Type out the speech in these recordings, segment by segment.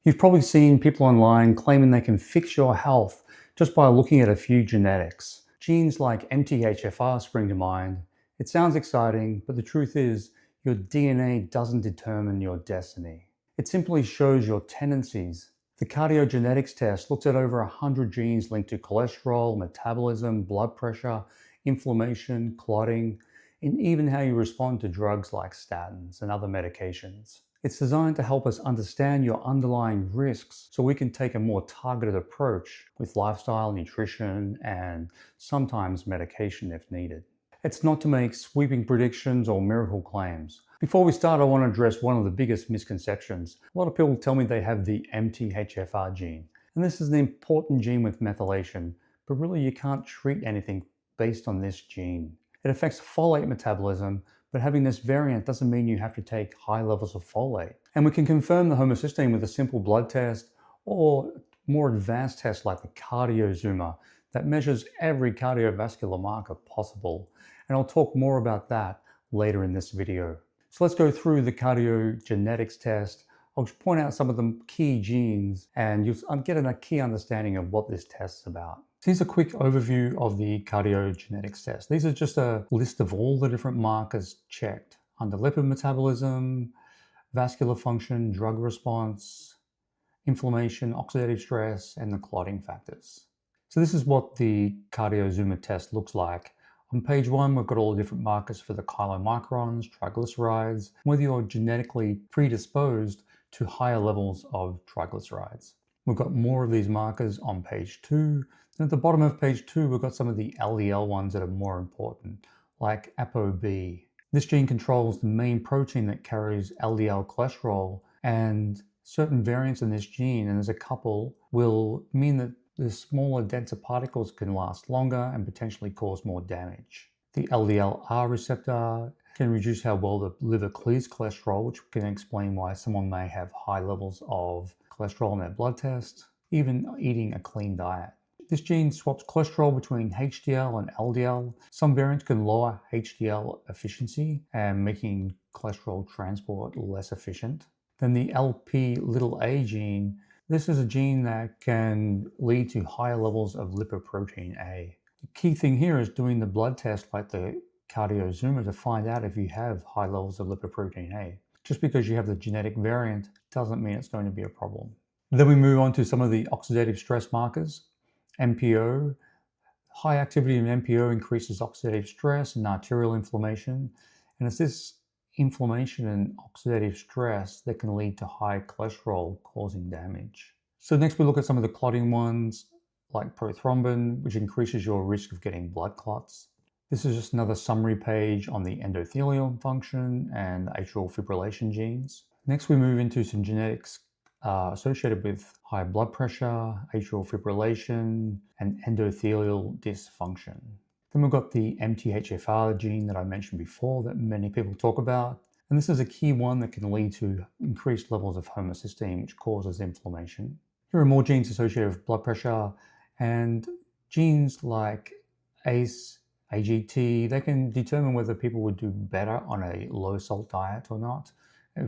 You've probably seen people online claiming they can fix your health just by looking at a few genetics. Genes like MTHFR spring to mind. It sounds exciting, but the truth is, your DNA doesn't determine your destiny. It simply shows your tendencies. The cardiogenetics test looks at over 100 genes linked to cholesterol, metabolism, blood pressure, inflammation, clotting, and even how you respond to drugs like statins and other medications. It's designed to help us understand your underlying risks so we can take a more targeted approach with lifestyle, nutrition, and sometimes medication if needed. It's not to make sweeping predictions or miracle claims. Before we start, I want to address one of the biggest misconceptions. A lot of people tell me they have the MTHFR gene, and this is an important gene with methylation, but really you can't treat anything based on this gene. It affects folate metabolism, but having this variant doesn't mean you have to take high levels of folate. And we can confirm the homocysteine with a simple blood test or more advanced tests like the CardioZoomer that measures every cardiovascular marker possible. And I'll talk more about that later in this video. So let's go through the cardiogenetics test. I'll just point out some of the key genes and you'll get a key understanding of what this test is about. So here's a quick overview of the cardiogenetics test. These are just a list of all the different markers checked under lipid metabolism, vascular function, drug response, inflammation, oxidative stress, and the clotting factors. So this is what the CardioZoomer test looks like. On page 1, we've got all the different markers for the chylomicrons, triglycerides, whether you're genetically predisposed to higher levels of triglycerides. We've got more of these markers on page 2. And at the bottom of page 2, we've got some of the LDL ones that are more important, like ApoB. This gene controls the main protein that carries LDL cholesterol, and certain variants in this gene, and there's a couple, will mean that the smaller, denser particles can last longer and potentially cause more damage. The LDLR receptor can reduce how well the liver clears cholesterol, which can explain why someone may have high levels of cholesterol in their blood test, even eating a clean diet. This gene swaps cholesterol between HDL and LDL. Some variants can lower HDL efficiency and making cholesterol transport less efficient. Then the LPA gene, this is a gene that can lead to higher levels of lipoprotein A. The key thing here is doing the blood test like the CardioZoomer to find out if you have high levels of lipoprotein A. Just because you have the genetic variant doesn't mean it's going to be a problem. Then we move on to some of the oxidative stress markers. MPO. High activity in MPO increases oxidative stress and arterial inflammation. And it's this inflammation and oxidative stress that can lead to high cholesterol causing damage. So next we look at some of the clotting ones like prothrombin, which increases your risk of getting blood clots. This is just another summary page on the endothelial function and atrial fibrillation genes. Next we move into some genetics associated with high blood pressure, atrial fibrillation, and endothelial dysfunction. Then we've got the MTHFR gene that I mentioned before that many people talk about. And this is a key one that can lead to increased levels of homocysteine, which causes inflammation. Here are more genes associated with blood pressure, and genes like ACE, AGT, they can determine whether people would do better on a low salt diet or not,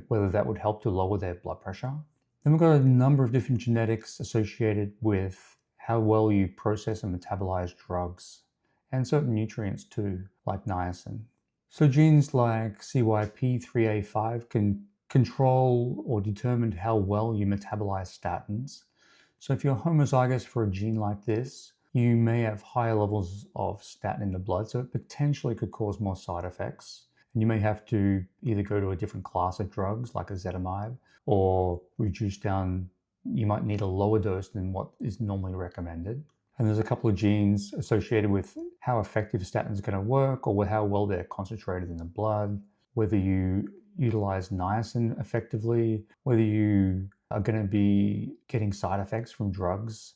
whether that would help to lower their blood pressure. Then we've got a number of different genetics associated with how well you process and metabolize drugs and certain nutrients too, like niacin. So genes like CYP3A5 can control or determine how well you metabolize statins. So if you're homozygous for a gene like this, you may have higher levels of statin in the blood, so it potentially could cause more side effects. And you may have to either go to a different class of drugs like ezetimibe or reduce down, you might need a lower dose than what is normally recommended. And there's a couple of genes associated with how effective statins are going to work or how well they're concentrated in the blood, whether you utilize niacin effectively, whether you are going to be getting side effects from drugs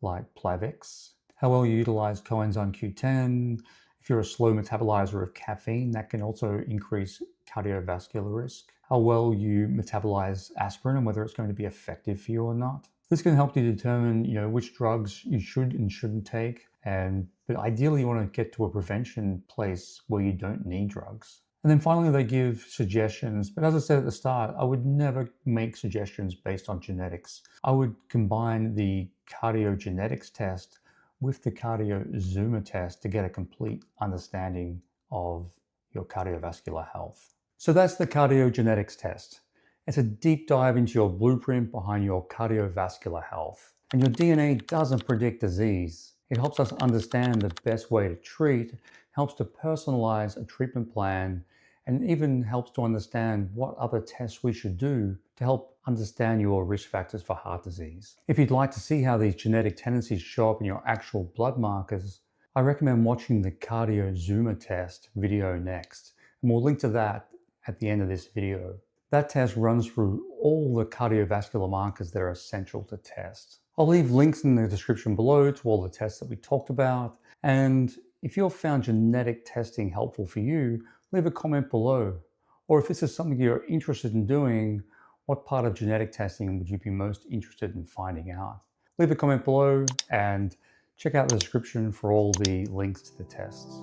like Plavix, how well you utilize coenzyme Q10. If you're a slow metabolizer of caffeine, that can also increase cardiovascular risk. How well you metabolize aspirin and whether it's going to be effective for you or not. This can help you determine, which drugs you should and shouldn't take. But ideally, you want to get to a prevention place where you don't need drugs. And then finally, they give suggestions. But as I said at the start, I would never make suggestions based on genetics. I would combine the cardiogenetics test with the cardiozoomer test to get a complete understanding of your cardiovascular health. So that's the cardiogenetics test. It's a deep dive into your blueprint behind your cardiovascular health. And your DNA doesn't predict disease. It helps us understand the best way to treat, helps to personalize a treatment plan, and even helps to understand what other tests we should do to help understand your risk factors for heart disease. If you'd like to see how these genetic tendencies show up in your actual blood markers, I recommend watching the CardioZoomer test video next, and we'll link to that at the end of this video. That test runs through all the cardiovascular markers that are essential to test. I'll leave links in the description below to all the tests that we talked about, and if you've found genetic testing helpful for you, leave a comment below. Or if this is something you're interested in doing, what part of genetic testing would you be most interested in finding out? Leave a comment below and check out the description for all the links to the tests.